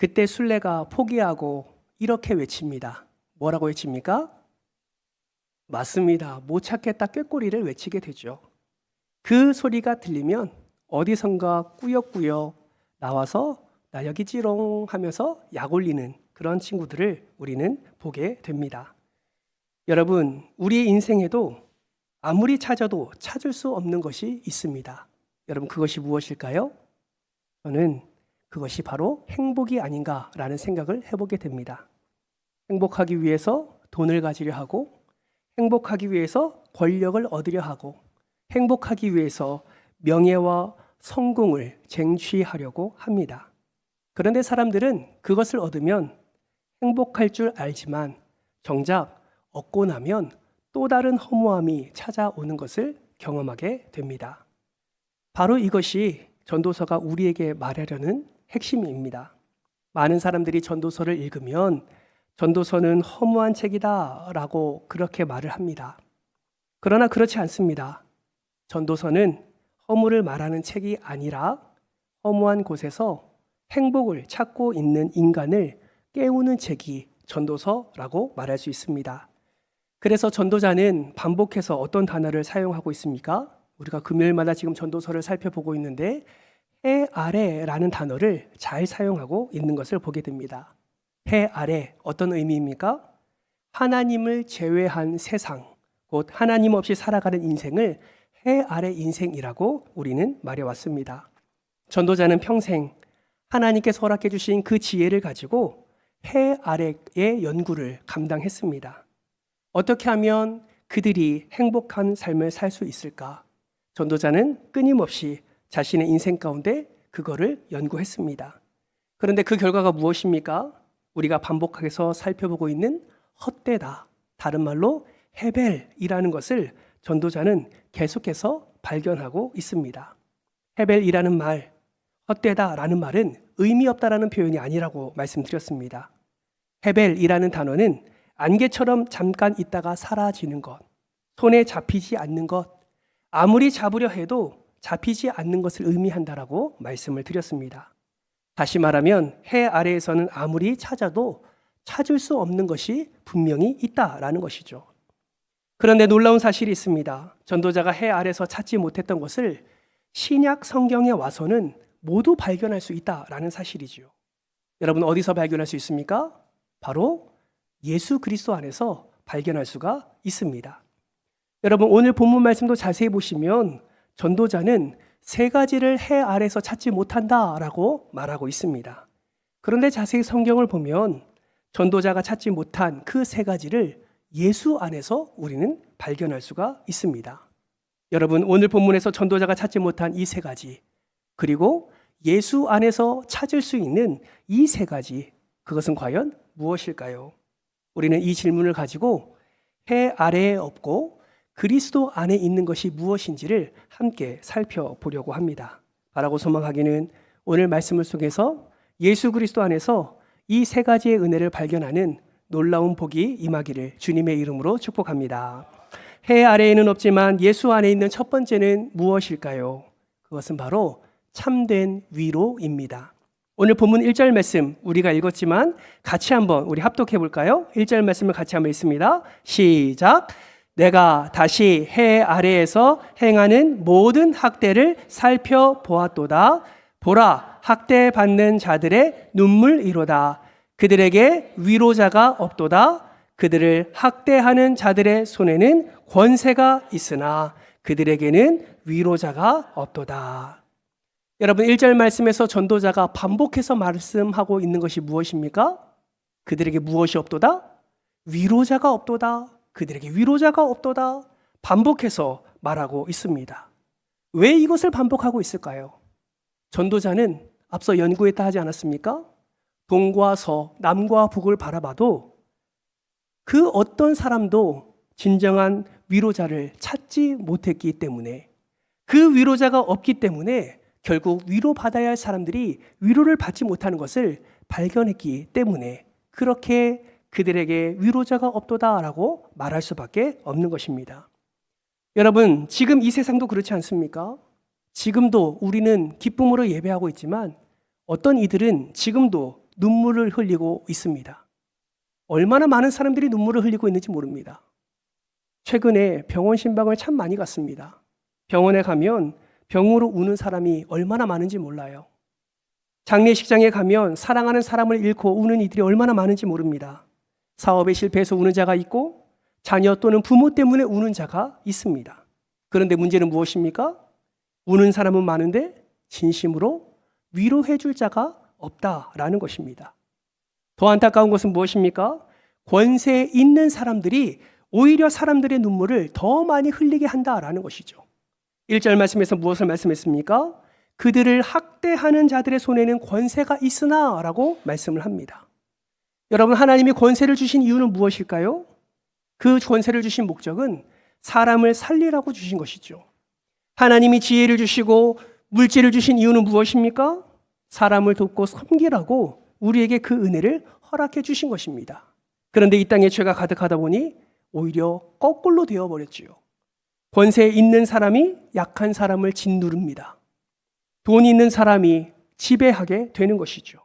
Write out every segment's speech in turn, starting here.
그때 술래가 포기하고 이렇게 외칩니다. 뭐라고 외칩니까? 맞습니다. 못 찾겠다 꾀꼬리를 외치게 되죠. 그 소리가 들리면 어디선가 꾸역꾸역 나와서 나 여기 찌롱 하면서 약 올리는 그런 친구들을 우리는 보게 됩니다. 여러분, 우리의 인생에도 아무리 찾아도 찾을 수 없는 것이 있습니다. 여러분, 그것이 무엇일까요? 저는 그것이 바로 행복이 아닌가라는 생각을 해보게 됩니다. 행복하기 위해서 돈을 가지려 하고, 행복하기 위해서 권력을 얻으려 하고, 행복하기 위해서 명예와 성공을 쟁취하려고 합니다. 그런데 사람들은 그것을 얻으면 행복할 줄 알지만 정작 얻고 나면 또 다른 허무함이 찾아오는 것을 경험하게 됩니다. 바로 이것이 전도서가 우리에게 말하려는 핵심입니다. 많은 사람들이 전도서를 읽으면 전도서는 허무한 책이다 라고 그렇게 말을 합니다. 그러나 그렇지 않습니다. 전도서는 허무를 말하는 책이 아니라 허무한 곳에서 행복을 찾고 있는 인간을 깨우는 책이 전도서라고 말할 수 있습니다. 그래서 전도자는 반복해서 어떤 단어를 사용하고 있습니까? 우리가 금요일마다 지금 전도서를 살펴보고 있는데 해 아래라는 단어를 잘 사용하고 있는 것을 보게 됩니다. 해 아래, 어떤 의미입니까? 하나님을 제외한 세상, 곧 하나님 없이 살아가는 인생을 해 아래 인생이라고 우리는 말해왔습니다. 전도자는 평생 하나님께서 허락해 주신 그 지혜를 가지고 해 아래의 연구를 감당했습니다. 어떻게 하면 그들이 행복한 삶을 살 수 있을까? 전도자는 끊임없이 자신의 인생 가운데 그거를 연구했습니다. 그런데 그 결과가 무엇입니까? 우리가 반복해서 살펴보고 있는 헛되다, 다른 말로 헤벨이라는 것을 전도자는 계속해서 발견하고 있습니다. 헤벨이라는 말, 헛되다라는 말은 의미 없다라는 표현이 아니라고 말씀드렸습니다. 헤벨이라는 단어는 안개처럼 잠깐 있다가 사라지는 것, 손에 잡히지 않는 것, 아무리 잡으려 해도 잡히지 않는 것을 의미한다라고 말씀을 드렸습니다. 다시 말하면 해 아래에서는 아무리 찾아도 찾을 수 없는 것이 분명히 있다라는 것이죠. 그런데 놀라운 사실이 있습니다. 전도자가 해 아래에서 찾지 못했던 것을 신약 성경에 와서는 모두 발견할 수 있다라는 사실이죠. 여러분, 어디서 발견할 수 있습니까? 바로 예수 그리스도 안에서 발견할 수가 있습니다. 여러분, 오늘 본문 말씀도 자세히 보시면 전도자는 세 가지를 해 아래에서 찾지 못한다라고 말하고 있습니다. 그런데 자세히 성경을 보면 전도자가 찾지 못한 그 세 가지를 예수 안에서 우리는 발견할 수가 있습니다. 여러분, 오늘 본문에서 전도자가 찾지 못한 이 세 가지, 그리고 예수 안에서 찾을 수 있는 이 세 가지, 그것은 과연 무엇일까요? 우리는 이 질문을 가지고 해 아래에 없고 그리스도 안에 있는 것이 무엇인지를 함께 살펴보려고 합니다. 바라고 소망하기는 오늘 말씀을 속에서 예수 그리스도 안에서 이 세 가지의 은혜를 발견하는 놀라운 복이 임하기를 주님의 이름으로 축복합니다. 해 아래에는 없지만 예수 안에 있는 첫 번째는 무엇일까요? 그것은 바로 참된 위로입니다. 오늘 본문 1절 말씀 우리가 읽었지만 같이 한번 우리 합독해 볼까요? 1절 말씀을 같이 한번 읽습니다. 시작! 내가 다시 해 아래에서 행하는 모든 학대를 살펴보았도다. 보라, 학대받는 자들의 눈물이로다. 그들에게 위로자가 없도다. 그들을 학대하는 자들의 손에는 권세가 있으나 그들에게는 위로자가 없도다. 여러분, 1절 말씀에서 전도자가 반복해서 말씀하고 있는 것이 무엇입니까? 그들에게 무엇이 없도다? 위로자가 없도다. 그들에게 위로자가 없도다. 반복해서 말하고 있습니다. 왜 이것을 반복하고 있을까요? 전도자는 앞서 연구했다 하지 않았습니까? 동과 서, 남과 북을 바라봐도 그 어떤 사람도 진정한 위로자를 찾지 못했기 때문에, 그 위로자가 없기 때문에 결국 위로받아야 할 사람들이 위로를 받지 못하는 것을 발견했기 때문에 그렇게 그들에게 위로자가 없도다라고 말할 수밖에 없는 것입니다. 여러분, 지금 이 세상도 그렇지 않습니까? 지금도 우리는 기쁨으로 예배하고 있지만 어떤 이들은 지금도 눈물을 흘리고 있습니다. 얼마나 많은 사람들이 눈물을 흘리고 있는지 모릅니다. 최근에 병원 신방을 참 많이 갔습니다. 병원에 가면 병으로 우는 사람이 얼마나 많은지 몰라요. 장례식장에 가면 사랑하는 사람을 잃고 우는 이들이 얼마나 많은지 모릅니다. 사업에 실패해서 우는 자가 있고 자녀 또는 부모 때문에 우는 자가 있습니다. 그런데 문제는 무엇입니까? 우는 사람은 많은데 진심으로 위로해 줄 자가 없다라는 것입니다. 더 안타까운 것은 무엇입니까? 권세 있는 사람들이 오히려 사람들의 눈물을 더 많이 흘리게 한다라는 것이죠. 1절 말씀에서 무엇을 말씀했습니까? 그들을 학대하는 자들의 손에는 권세가 있으나 라고 말씀을 합니다. 여러분, 하나님이 권세를 주신 이유는 무엇일까요? 그 권세를 주신 목적은 사람을 살리라고 주신 것이죠. 하나님이 지혜를 주시고 물질을 주신 이유는 무엇입니까? 사람을 돕고 섬기라고 우리에게 그 은혜를 허락해 주신 것입니다. 그런데 이 땅에 죄가 가득하다 보니 오히려 거꾸로 되어버렸지요. 권세 있는 사람이 약한 사람을 짓누릅니다. 돈 있는 사람이 지배하게 되는 것이죠.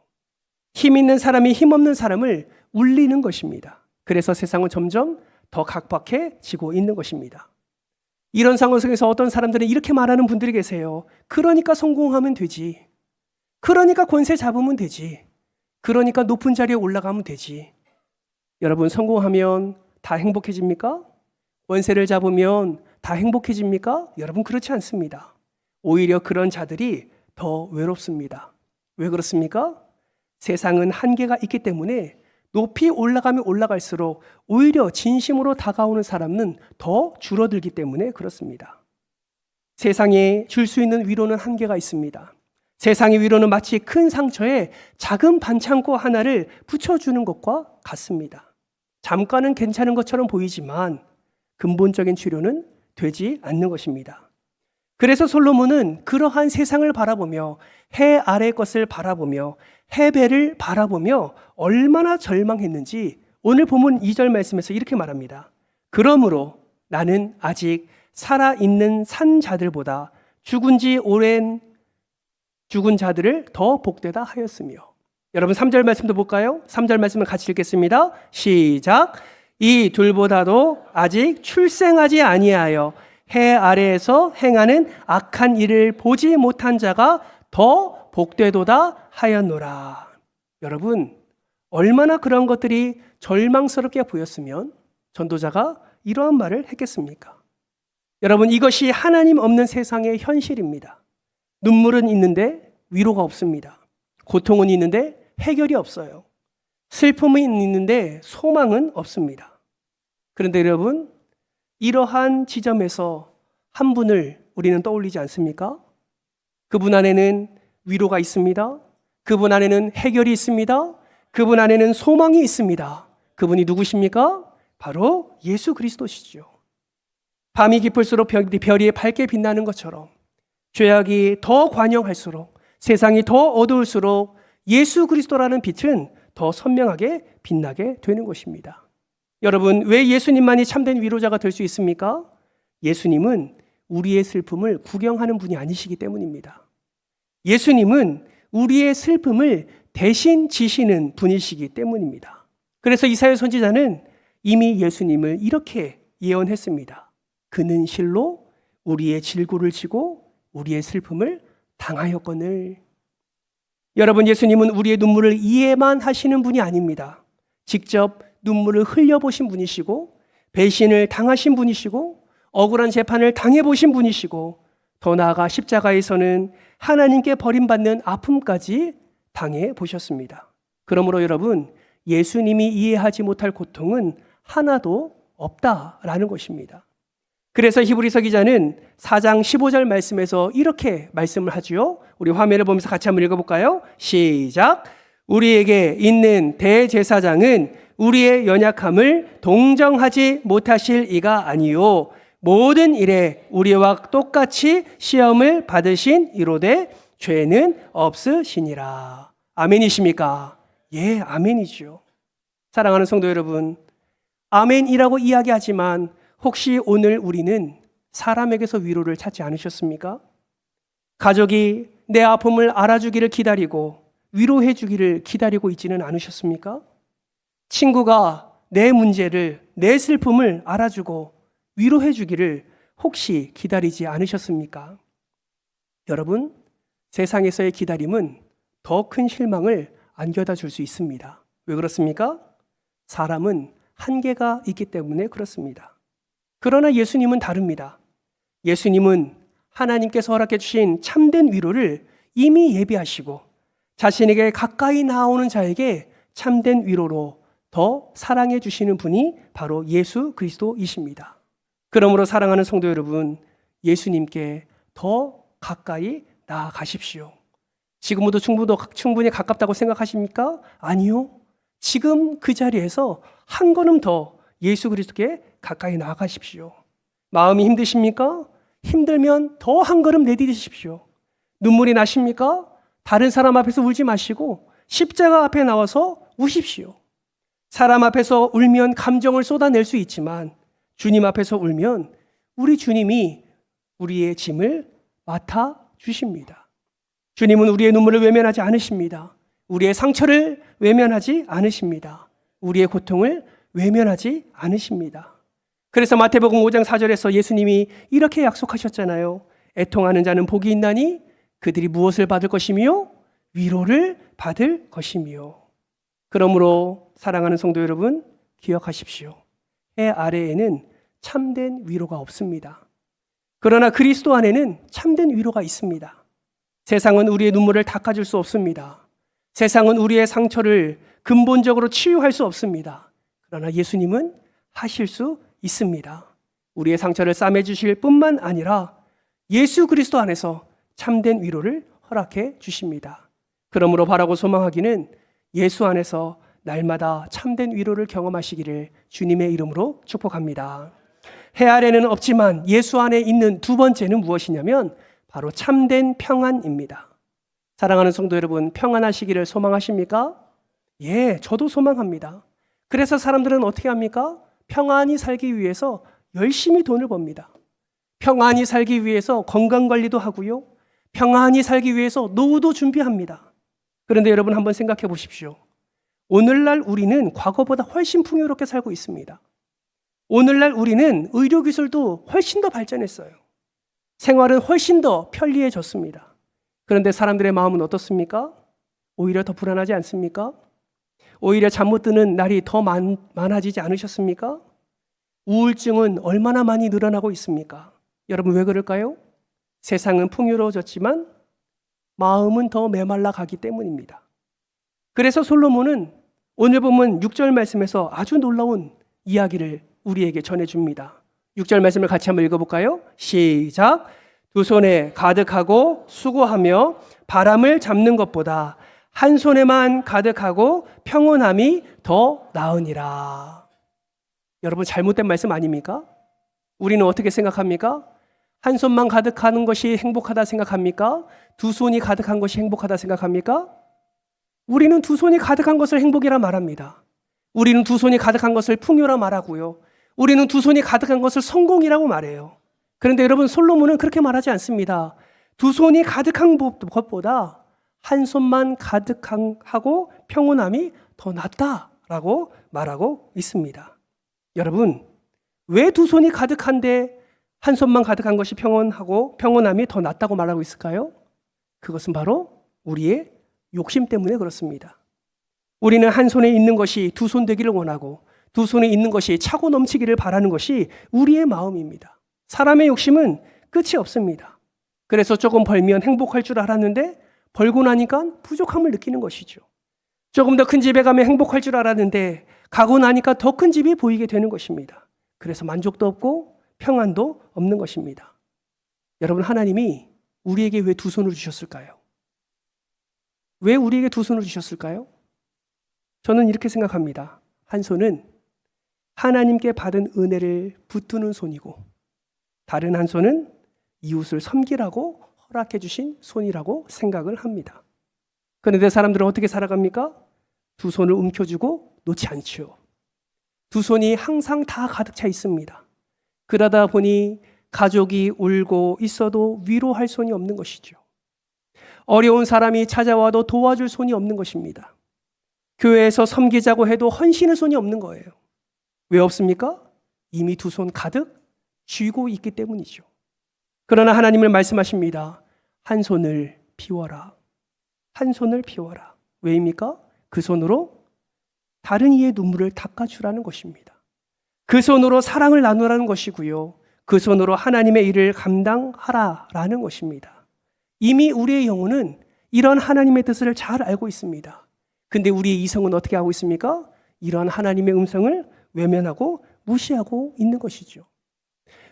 힘 있는 사람이 힘없는 사람을 울리는 것입니다. 그래서 세상은 점점 더 각박해지고 있는 것입니다. 이런 상황 속에서 어떤 사람들은 이렇게 말하는 분들이 계세요. 그러니까 성공하면 되지. 그러니까 권세 잡으면 되지. 그러니까 높은 자리에 올라가면 되지. 여러분, 성공하면 다 행복해집니까? 권세를 잡으면 다 행복해집니까? 여러분, 그렇지 않습니다. 오히려 그런 자들이 더 외롭습니다. 왜 그렇습니까? 세상은 한계가 있기 때문에 높이 올라가면 올라갈수록 오히려 진심으로 다가오는 사람은 더 줄어들기 때문에 그렇습니다. 세상에 줄 수 있는 위로는 한계가 있습니다. 세상의 위로는 마치 큰 상처에 작은 반창고 하나를 붙여주는 것과 같습니다. 잠깐은 괜찮은 것처럼 보이지만 근본적인 치료는 되지 않는 것입니다. 그래서 솔로몬은 그러한 세상을 바라보며 해 아래 것을 바라보며 해배를 바라보며 얼마나 절망했는지 오늘 본문 2절 말씀에서 이렇게 말합니다. 그러므로 나는 아직 살아있는 산 자들보다 죽은 지 오랜 죽은 자들을 더 복되다 하였으며. 여러분 3절 말씀도 볼까요? 3절 말씀을 같이 읽겠습니다. 시작. 이 둘보다도 아직 출생하지 아니하여 해 아래에서 행하는 악한 일을 보지 못한 자가 더 복되도다 하였노라. 여러분, 얼마나 그런 것들이 절망스럽게 보였으면 전도자가 이러한 말을 했겠습니까? 여러분, 이것이 하나님 없는 세상의 현실입니다. 눈물은 있는데 위로가 없습니다. 고통은 있는데 해결이 없어요. 슬픔은 있는데 소망은 없습니다. 그런데 여러분, 이러한 지점에서 한 분을 우리는 떠올리지 않습니까? 그분 안에는 위로가 있습니다. 그분 안에는 해결이 있습니다. 그분 안에는 소망이 있습니다. 그분이 누구십니까? 바로 예수 그리스도시죠. 밤이 깊을수록 별이 밝게 빛나는 것처럼 죄악이 더 관영할수록 세상이 더 어두울수록 예수 그리스도라는 빛은 더 선명하게 빛나게 되는 것입니다. 여러분, 왜 예수님만이 참된 위로자가 될 수 있습니까? 예수님은 우리의 슬픔을 구경하는 분이 아니시기 때문입니다. 예수님은 우리의 슬픔을 대신 지시는 분이시기 때문입니다. 그래서 이사야 선지자는 이미 예수님을 이렇게 예언했습니다. 그는 실로 우리의 질고를 지고 우리의 슬픔을 당하였거늘. 여러분, 예수님은 우리의 눈물을 이해만 하시는 분이 아닙니다. 직접 눈물을 흘려보신 분이시고 배신을 당하신 분이시고 억울한 재판을 당해보신 분이시고 더 나아가 십자가에서는 하나님께 버림받는 아픔까지 당해보셨습니다. 그러므로 여러분, 예수님이 이해하지 못할 고통은 하나도 없다라는 것입니다. 그래서 히브리서 기자는 4장 15절 말씀에서 이렇게 말씀을 하지요. 우리 화면을 보면서 같이 한번 읽어볼까요? 시작. 우리에게 있는 대제사장은 우리의 연약함을 동정하지 못하실 이가 아니요 모든 일에 우리와 똑같이 시험을 받으신 이로되 죄는 없으시니라. 아멘이십니까? 예, 아멘이죠. 사랑하는 성도 여러분, 아멘이라고 이야기하지만 혹시 오늘 우리는 사람에게서 위로를 찾지 않으셨습니까? 가족이 내 아픔을 알아주기를 기다리고 위로해 주기를 기다리고 있지는 않으셨습니까? 친구가 내 문제를, 내 슬픔을 알아주고 위로해 주기를 혹시 기다리지 않으셨습니까? 여러분, 세상에서의 기다림은 더 큰 실망을 안겨다 줄 수 있습니다. 왜 그렇습니까? 사람은 한계가 있기 때문에 그렇습니다. 그러나 예수님은 다릅니다. 예수님은 하나님께서 허락해 주신 참된 위로를 이미 예비하시고 자신에게 가까이 나오는 자에게 참된 위로로 더 사랑해 주시는 분이 바로 예수 그리스도이십니다. 그러므로 사랑하는 성도 여러분, 예수님께 더 가까이 나아가십시오. 지금부터 충분히 가깝다고 생각하십니까? 아니요. 지금 그 자리에서 한 걸음 더 예수 그리스도께 가까이 나아가십시오. 마음이 힘드십니까? 힘들면 더 한 걸음 내디디십시오. 눈물이 나십니까? 다른 사람 앞에서 울지 마시고 십자가 앞에 나와서 우십시오. 사람 앞에서 울면 감정을 쏟아낼 수 있지만 주님 앞에서 울면 우리 주님이 우리의 짐을 맡아주십니다. 주님은 우리의 눈물을 외면하지 않으십니다. 우리의 상처를 외면하지 않으십니다. 우리의 고통을 외면하지 않으십니다. 그래서 마태복음 5장 4절에서 예수님이 이렇게 약속하셨잖아요. 애통하는 자는 복이 있나니 그들이 무엇을 받을 것이며 위로를 받을 것이며. 그러므로 사랑하는 성도 여러분, 기억하십시오. 해 아래에는 참된 위로가 없습니다. 그러나 그리스도 안에는 참된 위로가 있습니다. 세상은 우리의 눈물을 닦아줄 수 없습니다. 세상은 우리의 상처를 근본적으로 치유할 수 없습니다. 그러나 예수님은 하실 수 있습니다. 우리의 상처를 싸매주실 뿐만 아니라 예수 그리스도 안에서 참된 위로를 허락해 주십니다. 그러므로 바라고 소망하기는 예수 안에서 날마다 참된 위로를 경험하시기를 주님의 이름으로 축복합니다. 해 아래는 없지만 예수 안에 있는 두 번째는 무엇이냐면 바로 참된 평안입니다. 사랑하는 성도 여러분, 평안하시기를 소망하십니까? 예, 저도 소망합니다. 그래서 사람들은 어떻게 합니까? 평안히 살기 위해서 열심히 돈을 법니다. 평안히 살기 위해서 건강관리도 하고요. 평안히 살기 위해서 노후도 준비합니다. 그런데 여러분 한번 생각해 보십시오. 오늘날 우리는 과거보다 훨씬 풍요롭게 살고 있습니다. 오늘날 우리는 의료기술도 훨씬 더 발전했어요. 생활은 훨씬 더 편리해졌습니다. 그런데 사람들의 마음은 어떻습니까? 오히려 더 불안하지 않습니까? 오히려 잠 못 드는 날이 더 많아지지 않으셨습니까? 우울증은 얼마나 많이 늘어나고 있습니까? 여러분 왜 그럴까요? 세상은 풍요로워졌지만 마음은 더 메말라 가기 때문입니다. 그래서 솔로몬은 오늘 보면 6절 말씀에서 아주 놀라운 이야기를 우리에게 전해줍니다. 6절 말씀을 같이 한번 읽어볼까요? 시작. 두 손에 가득하고 수고하며 바람을 잡는 것보다 한 손에만 가득하고 평온함이 더 나으니라. 여러분 잘못된 말씀 아닙니까? 우리는 어떻게 생각합니까? 한 손만 가득하는 것이 행복하다 생각합니까? 두 손이 가득한 것이 행복하다 생각합니까? 우리는 두 손이 가득한 것을 행복이라 말합니다. 우리는 두 손이 가득한 것을 풍요라 말하고요. 우리는 두 손이 가득한 것을 성공이라고 말해요. 그런데 여러분 솔로몬은 그렇게 말하지 않습니다. 두 손이 가득한 것보다 한 손만 가득하고 평온함이 더 낫다라고 말하고 있습니다. 여러분 왜 두 손이 가득한데 한 손만 가득한 것이 평온하고 평온함이 더 낫다고 말하고 있을까요? 그것은 바로 우리의 욕심 때문에 그렇습니다. 우리는 한 손에 있는 것이 두 손 되기를 원하고 두 손에 있는 것이 차고 넘치기를 바라는 것이 우리의 마음입니다. 사람의 욕심은 끝이 없습니다. 그래서 조금 벌면 행복할 줄 알았는데 벌고 나니까 부족함을 느끼는 것이죠. 조금 더 큰 집에 가면 행복할 줄 알았는데 가고 나니까 더 큰 집이 보이게 되는 것입니다. 그래서 만족도 없고 평안도 없는 것입니다. 여러분 하나님이 우리에게 왜 두 손을 주셨을까요? 왜 우리에게 두 손을 주셨을까요? 저는 이렇게 생각합니다. 한 손은 하나님께 받은 은혜를 붙드는 손이고 다른 한 손은 이웃을 섬기라고 허락해 주신 손이라고 생각을 합니다. 그런데 사람들은 어떻게 살아갑니까? 두 손을 움켜쥐고 놓지 않지요. 두 손이 항상 다 가득 차 있습니다. 그러다 보니 가족이 울고 있어도 위로할 손이 없는 것이죠. 어려운 사람이 찾아와도 도와줄 손이 없는 것입니다. 교회에서 섬기자고 해도 헌신의 손이 없는 거예요. 왜 없습니까? 이미 두 손 가득 쥐고 있기 때문이죠. 그러나 하나님은 말씀하십니다. 한 손을 비워라. 한 손을 비워라. 왜입니까? 그 손으로 다른 이의 눈물을 닦아주라는 것입니다. 그 손으로 사랑을 나누라는 것이고요. 그 손으로 하나님의 일을 감당하라라는 것입니다. 이미 우리의 영혼은 이런 하나님의 뜻을 잘 알고 있습니다. 근데 우리의 이성은 어떻게 하고 있습니까? 이런 하나님의 음성을 외면하고 무시하고 있는 것이죠.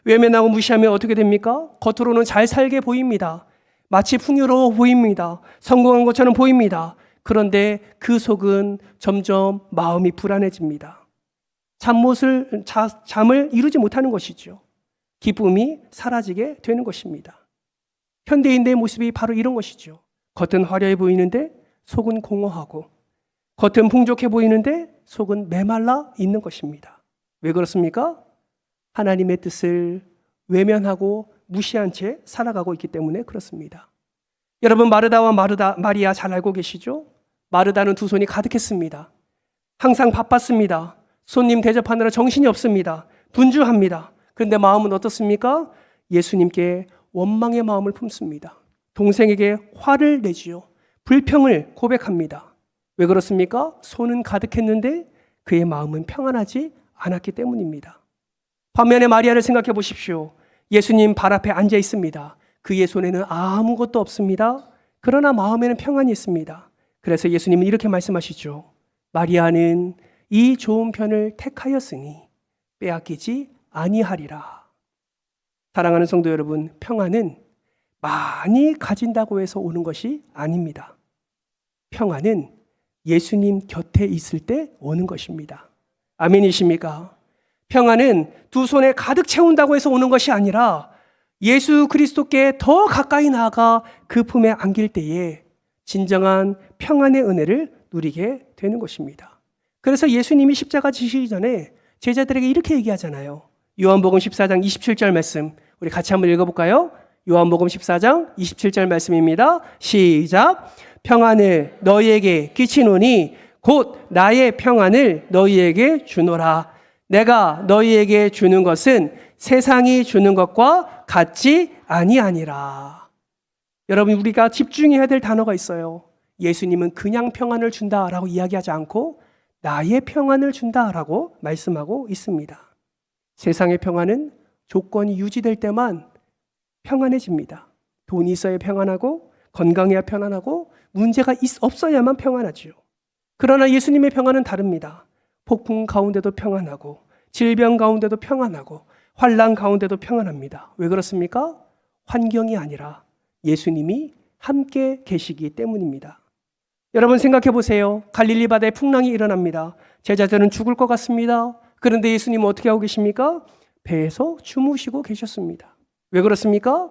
외면하고 무시하면 어떻게 됩니까? 겉으로는 잘 살게 보입니다. 마치 풍요로워 보입니다. 성공한 것처럼 보입니다. 그런데 그 속은 점점 마음이 불안해집니다. 잠을 이루지 못하는 것이죠. 기쁨이 사라지게 되는 것입니다. 현대인의 모습이 바로 이런 것이죠. 겉은 화려해 보이는데 속은 공허하고, 겉은 풍족해 보이는데 속은 메말라 있는 것입니다. 왜 그렇습니까? 하나님의 뜻을 외면하고 무시한 채 살아가고 있기 때문에 그렇습니다. 여러분, 마르다와 마리아 잘 알고 계시죠? 마르다는 두 손이 가득했습니다. 항상 바빴습니다. 손님 대접하느라 정신이 없습니다. 분주합니다. 그런데 마음은 어떻습니까? 예수님께 원망의 마음을 품습니다. 동생에게 화를 내지요. 불평을 고백합니다. 왜 그렇습니까? 손은 가득했는데 그의 마음은 평안하지 않았기 때문입니다. 반면에 마리아를 생각해 보십시오. 예수님 발 앞에 앉아 있습니다. 그의 손에는 아무것도 없습니다. 그러나 마음에는 평안이 있습니다. 그래서 예수님은 이렇게 말씀하시죠. 마리아는 이 좋은 편을 택하였으니 빼앗기지 아니하리라. 사랑하는 성도 여러분, 평안은 많이 가진다고 해서 오는 것이 아닙니다. 평안은 예수님 곁에 있을 때 오는 것입니다. 아멘이십니까? 평안은 두 손에 가득 채운다고 해서 오는 것이 아니라 예수 그리스도께 더 가까이 나아가 그 품에 안길 때에 진정한 평안의 은혜를 누리게 되는 것입니다. 그래서 예수님이 십자가 지시기 전에 제자들에게 이렇게 얘기하잖아요. 요한복음 14장 27절 말씀, 우리 같이 한번 읽어볼까요? 요한복음 14장 27절 말씀입니다. 시작. 평안을 너희에게 끼치노니 곧 나의 평안을 너희에게 주노라. 내가 너희에게 주는 것은 세상이 주는 것과 같지 아니하니라. 여러분, 우리가 집중해야 될 단어가 있어요. 예수님은 그냥 평안을 준다라고 이야기하지 않고 나의 평안을 준다라고 말씀하고 있습니다. 세상의 평안은 조건이 유지될 때만 평안해집니다. 돈이 있어야 평안하고 건강해야 평안하고 문제가 없어야만 평안하지요. 그러나 예수님의 평안은 다릅니다. 폭풍 가운데도 평안하고 질병 가운데도 평안하고 환난 가운데도 평안합니다. 왜 그렇습니까? 환경이 아니라 예수님이 함께 계시기 때문입니다. 여러분 생각해 보세요. 갈릴리 바다에 풍랑이 일어납니다. 제자들은 죽을 것 같습니다. 그런데 예수님은 어떻게 하고 계십니까? 배에서 주무시고 계셨습니다. 왜 그렇습니까?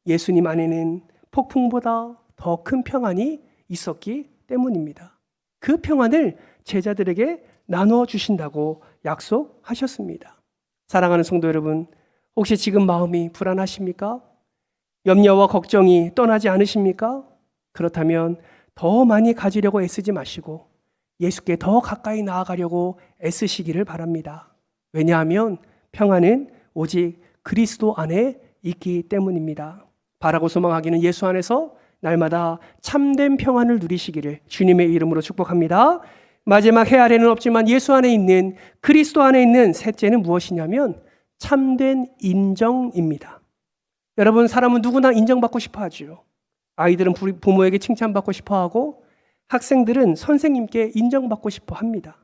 예수님 안에는 폭풍보다 더 큰 평안이 있었기 때문입니다. 그 평안을 제자들에게 나누어 주신다고 약속하셨습니다. 사랑하는 성도 여러분, 혹시 지금 마음이 불안하십니까? 염려와 걱정이 떠나지 않으십니까? 그렇다면 더 많이 가지려고 애쓰지 마시고 예수께 더 가까이 나아가려고 애쓰시기를 바랍니다. 왜냐하면 평안은 오직 그리스도 안에 있기 때문입니다. 바라고 소망하기는 예수 안에서 날마다 참된 평안을 누리시기를 주님의 이름으로 축복합니다. 마지막 해 아래는 없지만 예수 안에 있는, 그리스도 안에 있는 셋째는 무엇이냐면 참된 인정입니다. 여러분, 사람은 누구나 인정받고 싶어 하죠. 아이들은 부모에게 칭찬받고 싶어 하고 학생들은 선생님께 인정받고 싶어 합니다.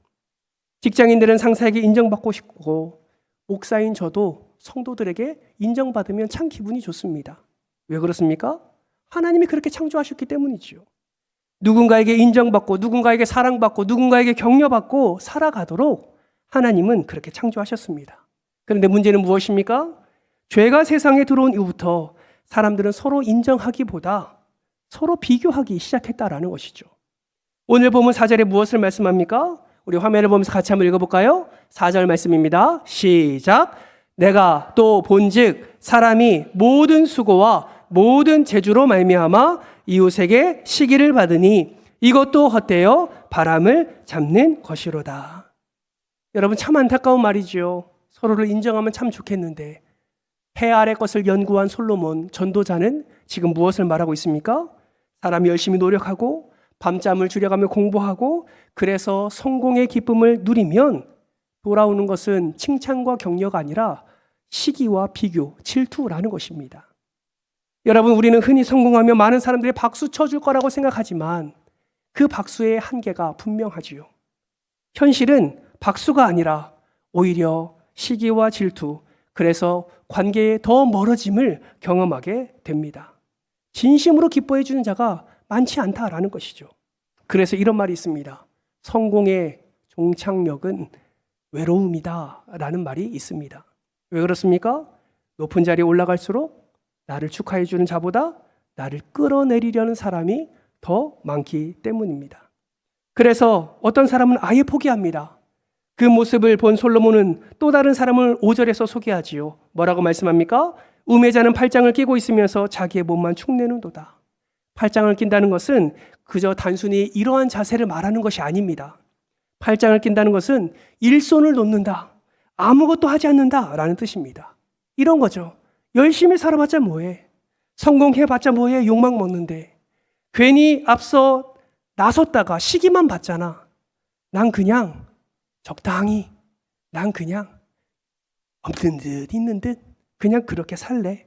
직장인들은 상사에게 인정받고 싶고 목사인 저도 성도들에게 인정받으면 참 기분이 좋습니다. 왜 그렇습니까? 하나님이 그렇게 창조하셨기 때문이지요. 누군가에게 인정받고 누군가에게 사랑받고 누군가에게 격려받고 살아가도록 하나님은 그렇게 창조하셨습니다. 그런데 문제는 무엇입니까? 죄가 세상에 들어온 이후부터 사람들은 서로 인정하기보다 서로 비교하기 시작했다라는 것이죠. 오늘 보면 4절에 무엇을 말씀합니까? 우리 화면을 보면서 같이 한번 읽어볼까요? 4절 말씀입니다. 시작. 내가 또 본즉 사람이 모든 수고와 모든 재주로 말미암아 이웃에게 시기를 받으니 이것도 헛되어 바람을 잡는 것이로다. 여러분, 참 안타까운 말이죠. 서로를 인정하면 참 좋겠는데 해 아래 것을 연구한 솔로몬 전도자는 지금 무엇을 말하고 있습니까? 사람이 열심히 노력하고 밤잠을 줄여가며 공부하고 그래서 성공의 기쁨을 누리면 돌아오는 것은 칭찬과 격려가 아니라 시기와 비교, 질투라는 것입니다. 여러분, 우리는 흔히 성공하며 많은 사람들이 박수 쳐줄 거라고 생각하지만 그 박수의 한계가 분명하지요. 현실은 박수가 아니라 오히려 시기와 질투, 그래서 관계에 더 멀어짐을 경험하게 됩니다. 진심으로 기뻐해 주는 자가 많지 않다라는 것이죠. 그래서 이런 말이 있습니다. 성공의 종착역은 외로움이다 라는 말이 있습니다. 왜 그렇습니까? 높은 자리에 올라갈수록 나를 축하해 주는 자보다 나를 끌어내리려는 사람이 더 많기 때문입니다. 그래서 어떤 사람은 아예 포기합니다. 그 모습을 본 솔로몬은 또 다른 사람을 5절에서 소개하지요. 뭐라고 말씀합니까? 우매자는 팔짱을 끼고 있으면서 자기의 몸만 축내는도다. 팔짱을 낀다는 것은 그저 단순히 이러한 자세를 말하는 것이 아닙니다. 팔짱을 낀다는 것은 일손을 놓는다, 아무것도 하지 않는다 라는 뜻입니다. 이런 거죠. 열심히 살아봤자 뭐해? 성공해봤자 뭐해? 욕망 먹는데 괜히 앞서 나섰다가 시기만 봤잖아. 난 그냥 적당히, 난 그냥 없는 듯 있는 듯 그냥 그렇게 살래.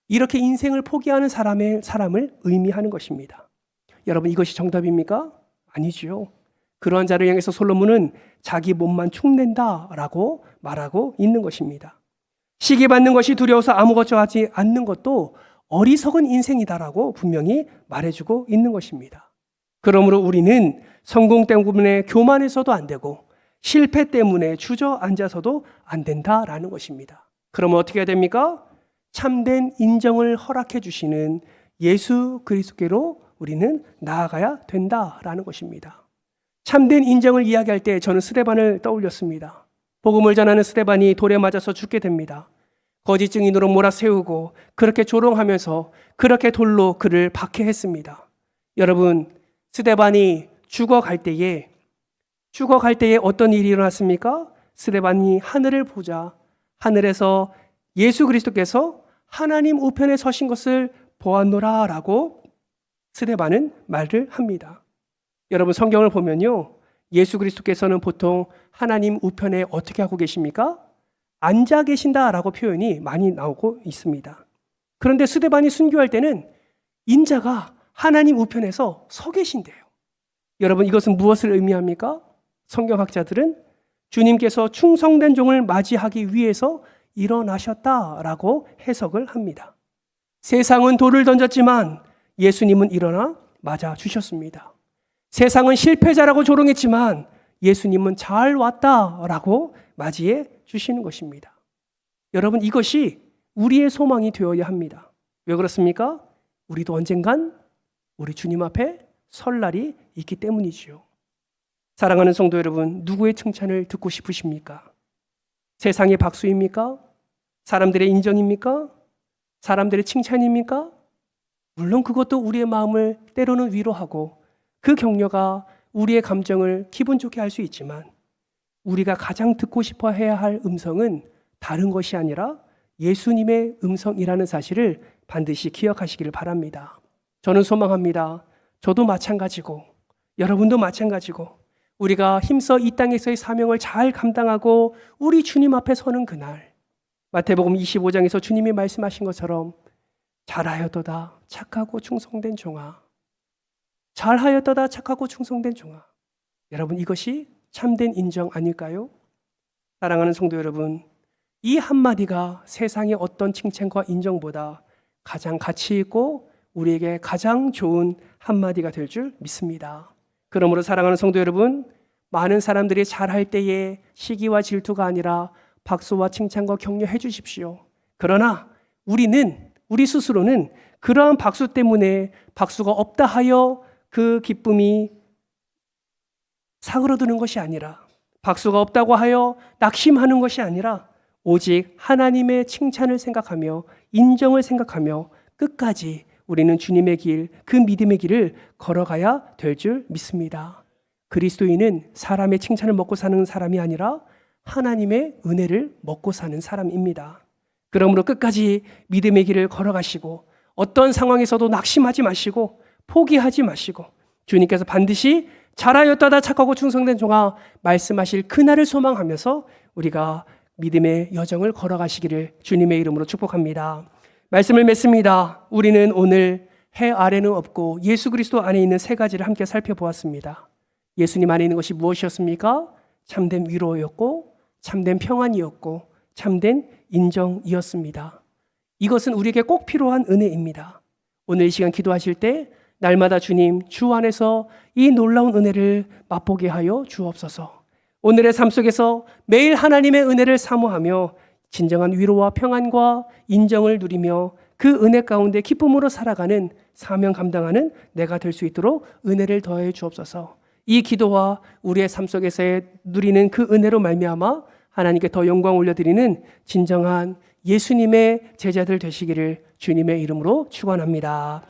이렇게 인생을 포기하는 사람을 의미하는 것입니다. 여러분, 이것이 정답입니까? 아니죠. 그러한 자를 향해서 솔로몬은 자기 몸만 축낸다라고 말하고 있는 것입니다. 시기 받는 것이 두려워서 아무것도 하지 않는 것도 어리석은 인생이다라고 분명히 말해주고 있는 것입니다. 그러므로 우리는 성공 때문에 교만해서도 안 되고 실패 때문에 주저앉아서도 안 된다라는 것입니다. 그러면 어떻게 해야 됩니까? 참된 인정을 허락해 주시는 예수 그리스도께로 우리는 나아가야 된다라는 것입니다. 참된 인정을 이야기할 때 저는 스데반을 떠올렸습니다. 복음을 전하는 스데반이 돌에 맞아서 죽게 됩니다. 거짓 증인으로 몰아세우고 그렇게 조롱하면서 그렇게 돌로 그를 박해했습니다. 여러분, 스데반이 죽어갈 때에 어떤 일이 일어났습니까? 스데반이 하늘을 보자 하늘에서 예수 그리스도께서 하나님 우편에 서신 것을 보았노라 라고 스데반은 말을 합니다. 여러분, 성경을 보면요, 예수 그리스도께서는 보통 하나님 우편에 어떻게 하고 계십니까? 앉아 계신다라고 표현이 많이 나오고 있습니다. 그런데 스데반이 순교할 때는 인자가 하나님 우편에서 서 계신대요. 여러분, 이것은 무엇을 의미합니까? 성경학자들은 주님께서 충성된 종을 맞이하기 위해서 일어나셨다라고 해석을 합니다. 세상은 돌을 던졌지만 예수님은 일어나 맞아 주셨습니다. 세상은 실패자라고 조롱했지만 예수님은 잘 왔다라고 맞이해 주시는 것입니다. 여러분, 이것이 우리의 소망이 되어야 합니다. 왜 그렇습니까? 우리도 언젠간 우리 주님 앞에 설 날이 있기 때문이지요. 사랑하는 성도 여러분, 누구의 칭찬을 듣고 싶으십니까? 세상의 박수입니까? 사람들의 인정입니까? 사람들의 칭찬입니까? 물론 그것도 우리의 마음을 때로는 위로하고 그 격려가 우리의 감정을 기분 좋게 할 수 있지만 우리가 가장 듣고 싶어 해야 할 음성은 다른 것이 아니라 예수님의 음성이라는 사실을 반드시 기억하시기를 바랍니다. 저는 소망합니다. 저도 마찬가지고 여러분도 마찬가지고 우리가 힘써 이 땅에서의 사명을 잘 감당하고 우리 주님 앞에 서는 그날, 마태복음 25장에서 주님이 말씀하신 것처럼 잘하였도다 착하고 충성된 종아, 잘하였도다 착하고 충성된 종아. 여러분, 이것이 참된 인정 아닐까요? 사랑하는 성도 여러분, 이 한마디가 세상의 어떤 칭찬과 인정보다 가장 가치 있고 우리에게 가장 좋은 한마디가 될 줄 믿습니다. 그러므로 사랑하는 성도 여러분, 많은 사람들이 잘할 때에 시기와 질투가 아니라 박수와 칭찬과 격려해 주십시오. 그러나 우리 스스로는 그러한 박수 때문에 박수가 없다 하여 그 기쁨이 사그러드는 것이 아니라, 박수가 없다고 하여 낙심하는 것이 아니라 오직 하나님의 칭찬을 생각하며 인정을 생각하며 끝까지 우리는 주님의 길, 그 믿음의 길을 걸어가야 될 줄 믿습니다. 그리스도인은 사람의 칭찬을 먹고 사는 사람이 아니라 하나님의 은혜를 먹고 사는 사람입니다. 그러므로 끝까지 믿음의 길을 걸어가시고 어떤 상황에서도 낙심하지 마시고 포기하지 마시고 주님께서 반드시 잘하였다다 착하고 충성된 종아 말씀하실 그날을 소망하면서 우리가 믿음의 여정을 걸어가시기를 주님의 이름으로 축복합니다. 말씀을 맺습니다. 우리는 오늘 해 아래는 없고 예수 그리스도 안에 있는 세 가지를 함께 살펴보았습니다. 예수님 안에 있는 것이 무엇이었습니까? 참된 위로였고 참된 평안이었고 참된 인정이었습니다. 이것은 우리에게 꼭 필요한 은혜입니다. 오늘 이 시간 기도하실 때 날마다 주님 주 안에서 이 놀라운 은혜를 맛보게 하여 주옵소서. 오늘의 삶 속에서 매일 하나님의 은혜를 사모하며 진정한 위로와 평안과 인정을 누리며 그 은혜 가운데 기쁨으로 살아가는 사명 감당하는 내가 될 수 있도록 은혜를 더해 주옵소서. 이 기도와 우리의 삶 속에서의 누리는 그 은혜로 말미암아 하나님께 더 영광 올려드리는 진정한 예수님의 제자들 되시기를 주님의 이름으로 축원합니다.